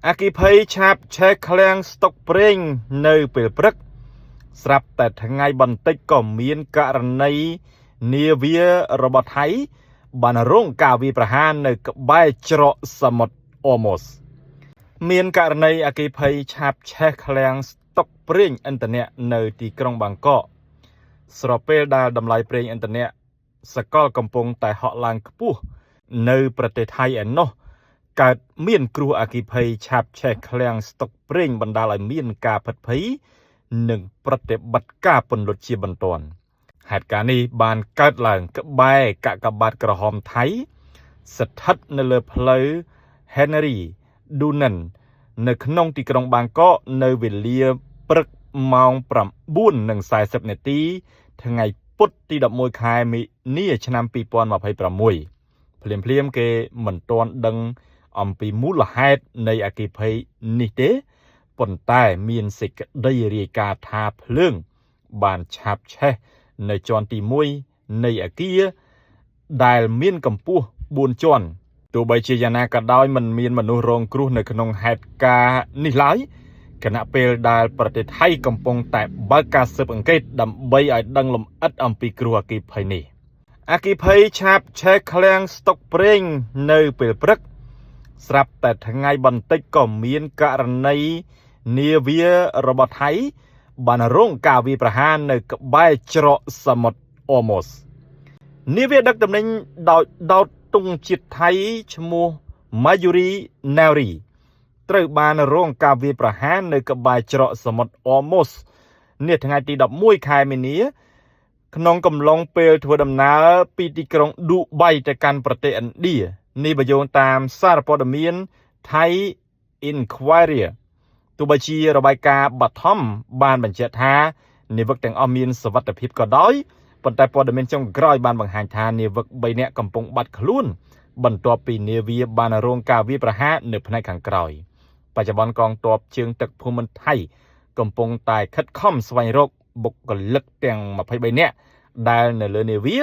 អាគីភ័យឆាបឆេះឃ្លាំងស្តុកប្រេងនៅពេលព្រឹកស្រាប់តែថ្ងៃបន្តិចក៏មានករណីនាវារបស់ថៃបានរងការវាយប្រហារនៅក្បែរច្រកសមុទ្រអូម៉ូសមានករណីអគ្គិភ័យឆាបឆេះឃ្លាំងស្តុកប្រេងឥន្ធនៈនៅទីក្រុងបាងកកស្របពេលដែលតម្លៃប្រេងឥន្ធនៈសកលកំពុងតែហក់ឡើងខ្ពស់នៅប្រទេសថៃឯណោះកើតមានគ្រោះអគ្គិភ័យឆាបឆេះឃ្លាំងស្តុកប្រេងបណ្ដាលឲ្យមានការផិតភ័យនិងប្រតិបត្តិការពន្លត់ជាបន្ទាន់ហេតុការណ៍នេះបានកើតឡើងក្បែរកាកបាទក្រហមថៃស្ថិតនៅលើផ្លូវ Henry Dunant នៅក្នុងទីក្រុងបាងកកនៅវេលាព្រឹកម៉ោង 9:40 នាទីថ្ងៃពុធទី11ខែមីនាឆ្នាំ2026ភ្លាមៗគេមិនទាន់ដឹងអំពីមូលហេតុនៃអគ្គិភ័យនេះទេប៉ុន្តែមានសេចក្តីរាយការណ៍ថាភ្លើងបានឆាបឆេះនៅជាន់ទី1នៃអគារដែលមានកម្ពស់4ជាន់ទោះបីជាយ៉ាងណាក៏ដោយមិនមានមនុស្សរងគ្រោះនៅក្នុងហេតុការណ៍នេះឡើយគណៈពេលដែលប្រទេសថៃកំពុងតែបើកការស៊ើបអង្កេតដើម្បីឲ្យដឹងលម្អិតអំពីគ្រោះអគ្គិភ័យនេះអគ្គិភ័យឆាបឆេះឃ្លាំងស្តុកប្រេងនៅពេលព្រឹកស្រាប់តែថ្ងៃបន្តិចក៏មានករណីនាវារបស់ថៃបានរងការវាយប្រហារនៅក្បែរច្រកសមុទ្រអូម៉ូសនាវាដឹកទំនិញដោយដោតទង់ជាតិថៃឈ្មោះ Mayuri Nari ត្រូវបានរងការវាយប្រហារនៅក្បែរច្រកសមុទ្រអូម៉ូសនាថ្ងៃទី11ខែមីនាក្នុងកំឡុងពេលធ្វើដំណើរពីទីក្រុងឌូបៃទៅកាន់ប្រទេសឥណ្ឌានេះបញ្យោងតាមសារព័ត៌មាន Thai Inquirer ទោះបីជារបាយការណ៍បឋមបានបញ្ជាក់ថានាវិកទាំងអស់មានសុវត្ថិភាពក៏ដោយប៉ុន្តែព័ត៌មានចុងក្រោយបានបង្ហាញថានាវិក3នាក់កំពុងបាត់ខ្លួនបន្ទាប់ពីនាវាបានរងការវាយប្រហារនៅផ្នែកខាងក្រោយបច្ចុប្បន្នកងទ័ពជើងទឹកភូមិន្ទថៃកំពុងតែខិតខំស្វែងរកបុគ្គលិកទាំង23នាក់ដែលនៅលើនាវា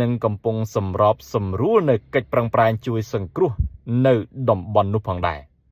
និងកំពុងសម្របសម្រួលនៅកិច្ចប្រឹងប្រែងជួយសង្គ្រោះនៅតំបន់នោះផងដែរ